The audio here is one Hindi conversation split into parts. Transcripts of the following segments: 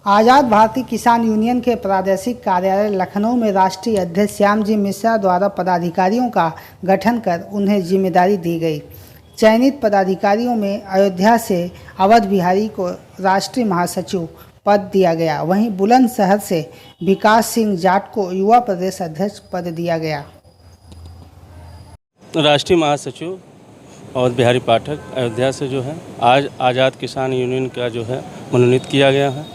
आज़ाद भारतीय किसान यूनियन के प्रादेशिक कार्यालय लखनऊ में राष्ट्रीय अध्यक्ष श्यामजी मिश्रा द्वारा पदाधिकारियों का गठन कर उन्हें जिम्मेदारी दी गई। चयनित पदाधिकारियों में अयोध्या से अवध बिहारी को राष्ट्रीय महासचिव पद दिया गया। वहीं बुलंदशहर से विकास सिंह जाट को युवा प्रदेश अध्यक्ष पद दिया गया। राष्ट्रीय महासचिव अवध बिहारी पाठक अयोध्या से जो है आज आज़ाद किसान यूनियन का जो है मनोनीत किया गया है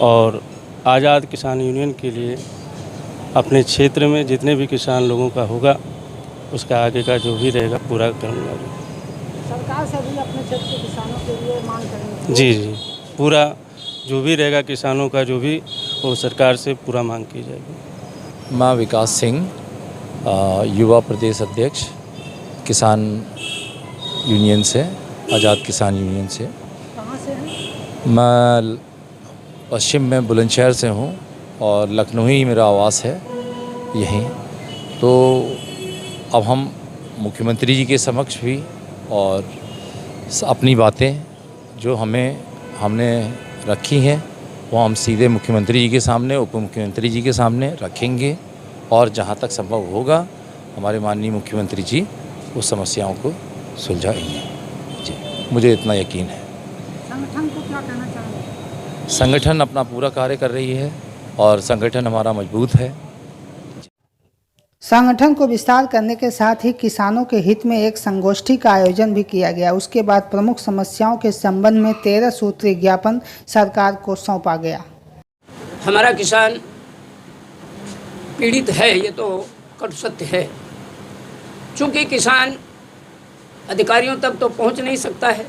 और आज़ाद किसान यूनियन के लिए अपने क्षेत्र में जितने भी किसान लोगों का होगा उसका आगे का जो भी रहेगा पूरा करूँगा। सरकार से भी अपने क्षेत्र के किसानों के लिए मांग करेंगे। जी, पूरा जो भी रहेगा किसानों का जो भी वो सरकार से पूरा मांग की जाएगी। मैं विकास सिंह, युवा प्रदेश अध्यक्ष किसान यूनियन से, आज़ाद किसान यूनियन से। कहाँ से हैं? मैं पश्चिम में बुलंदशहर से हूँ और लखनऊ ही मेरा आवास है यहीं। तो अब हम मुख्यमंत्री जी के समक्ष भी और अपनी बातें जो हमने रखी हैं वो हम सीधे मुख्यमंत्री जी के सामने, उप मुख्यमंत्री जी के सामने रखेंगे और जहाँ तक संभव होगा हमारे माननीय मुख्यमंत्री जी उस समस्याओं को सुलझाएंगे। जी, मुझे इतना यकीन है। संगठन को क्या कहना चाहेंगे? संगठन अपना पूरा कार्य कर रही है और संगठन हमारा मजबूत है। संगठन को विस्तार करने के साथ ही किसानों के हित में एक संगोष्ठी का आयोजन भी किया गया। उसके बाद प्रमुख समस्याओं के संबंध में 13 सूत्रीय ज्ञापन सरकार को सौंपा गया। हमारा किसान पीड़ित है, ये तो कटु सत्य है। चूँकि किसान अधिकारियों तक तो पहुंच नहीं सकता है।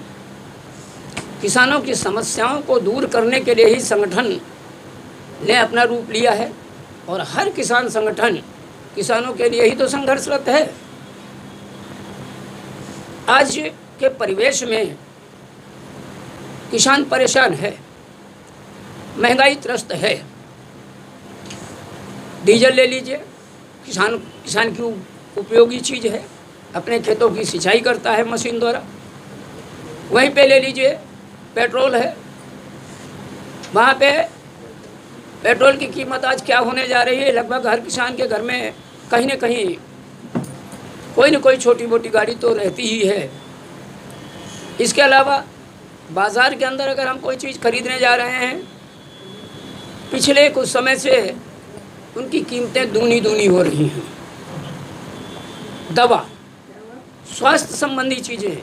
किसानों की समस्याओं को दूर करने के लिए ही संगठन ने अपना रूप लिया है और हर किसान संगठन किसानों के लिए ही तो संघर्षरत है। आज के परिवेश में किसान परेशान है, महंगाई त्रस्त है। डीजल ले लीजिए, किसान की उपयोगी चीज़ है, अपने खेतों की सिंचाई करता है मशीन द्वारा। वहीं पे ले लीजिए पेट्रोल है, वहाँ पे पेट्रोल की कीमत आज क्या होने जा रही है। लगभग हर किसान के घर में कहीं न कहीं कोई न कोई छोटी मोटी गाड़ी तो रहती ही है। इसके अलावा बाज़ार के अंदर अगर हम कोई चीज़ खरीदने जा रहे हैं, पिछले कुछ समय से उनकी कीमतें दूनी हो रही हैं। दवा, स्वास्थ्य संबंधी चीज़ें,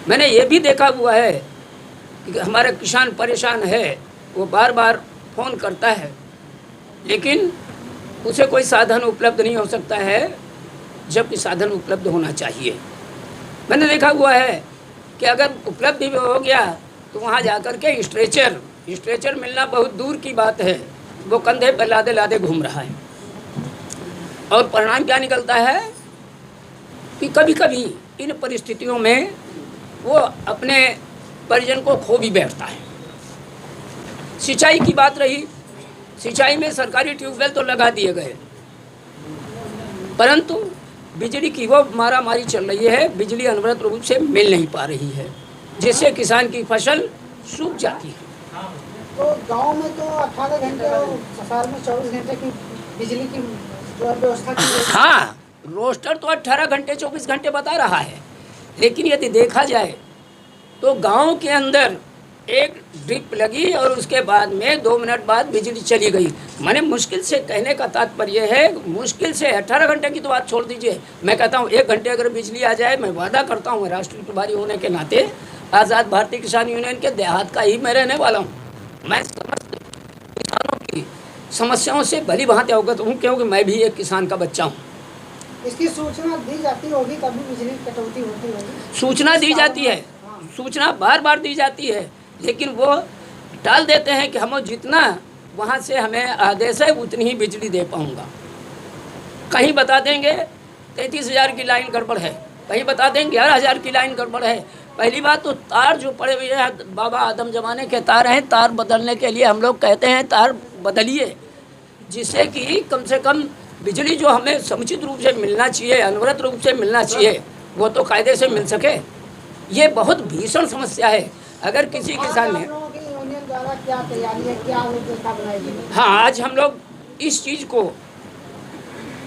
मैंने ये भी देखा हुआ है कि हमारा किसान परेशान है, वो बार बार फ़ोन करता है लेकिन उसे कोई साधन उपलब्ध नहीं हो सकता है, जबकि साधन उपलब्ध होना चाहिए। मैंने देखा हुआ है कि अगर उपलब्ध भी हो गया तो वहाँ जाकर के स्ट्रेचर मिलना बहुत दूर की बात है। वो कंधे पर लादे घूम रहा है और परिणाम क्या निकलता है कि कभी कभी इन परिस्थितियों में वो अपने परिजन को खो भी बैठता है। सिंचाई की बात रही, सिंचाई में सरकारी ट्यूबवेल तो लगा दिए गए, परंतु बिजली की वो मारामारी चल रही है, बिजली अनवरत रूप से मिल नहीं पा रही है, जिससे किसान की फसल सूख जाती है। तो गांव में तो 18 घंटे और शहर में 24 घंटे की बिजली की व्यवस्था की। हाँ, रोस्टर तो 18 घंटे 24 घंटे बता रहा है, लेकिन यदि देखा जाए तो गांव के अंदर एक ड्रिप लगी और उसके बाद में 2 मिनट बाद बिजली चली गई। मैंने मुश्किल से कहने का तात्पर्य है, मुश्किल से 18 घंटे की तो बात छोड़ दीजिए, मैं कहता हूँ 1 घंटे अगर बिजली आ जाए, मैं वादा करता हूँ, राष्ट्रीय प्रभारी होने के नाते आज़ाद भारतीय किसान यूनियन के देहात का ही मैं रहने वाला हूँ। मैं समस्त किसानों की समस्याओं से भली भांति अवगत हूँ, क्योंकि मैं भी एक किसान का बच्चा हूँ। इसकी सूचना दी जाती होगी तभी बिजली कटौती होती होगी। सूचना दी जाती है, सूचना बार दी जाती है, लेकिन वो टाल देते हैं कि हम जितना वहाँ से हमें आदेश है उतनी ही बिजली दे पाऊँगा। कहीं बता देंगे 33,000 की लाइन गड़बड़ है, कहीं बता देंगे 11,000 की लाइन गड़बड़ है। पहली बात तो तार जो पड़े हुए हैं, बाबा आदम ज़माने के तार हैं, तार बदलने के लिए हम लोग कहते हैं तार बदलिए, जिससे कि कम से कम बिजली जो हमें समुचित रूप से मिलना चाहिए, अनवरत रूप से मिलना चाहिए, वो तो कायदे से मिल सके। ये बहुत भीषण समस्या है। अगर किसी किसान ने द्वारा क्या तैयारी है, क्या रूपरेखा बनाई गई? हाँ, आज हम लोग इस चीज़ को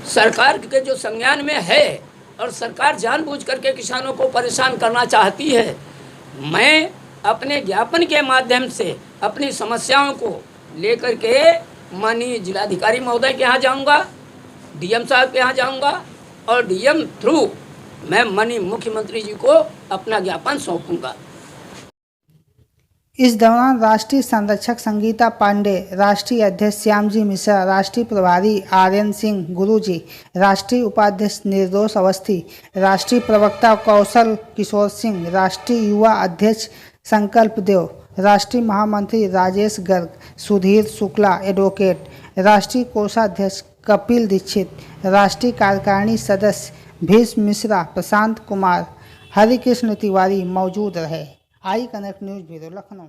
सरकार के जो संज्ञान में है और सरकार जानबूझ करके किसानों को परेशान करना चाहती है। मैं अपने ज्ञापन के माध्यम से अपनी समस्याओं को लेकर के माननीय जिलाधिकारी महोदय के यहाँ जाऊँगा, डीएम साहब के यहाँ जाऊँगा और डीएम थ्रू मैं माननीय मुख्यमंत्री जी को अपना ज्ञापन सौंपूंगा। इस दौरान राष्ट्रीय संरक्षक संगीता पांडे, राष्ट्रीय अध्यक्ष श्यामजी मिश्रा, राष्ट्रीय प्रभारी आर्यन सिंह गुरुजी, राष्ट्रीय उपाध्यक्ष निर्दोष अवस्थी, राष्ट्रीय प्रवक्ता कौशल किशोर सिंह, राष्ट्रीय युवा अध्यक्ष संकल्प देव, राष्ट्रीय महामंत्री राजेश गर्ग, सुधीर शुक्ला एडवोकेट, राष्ट्रीय कोषाध्यक्ष कपिल दीक्षित, राष्ट्रीय कार्यकारिणी सदस्य भीष्म मिश्रा, प्रशांत कुमार, हरिकृष्ण तिवारी मौजूद रहे। I connect news bureau Lucknow.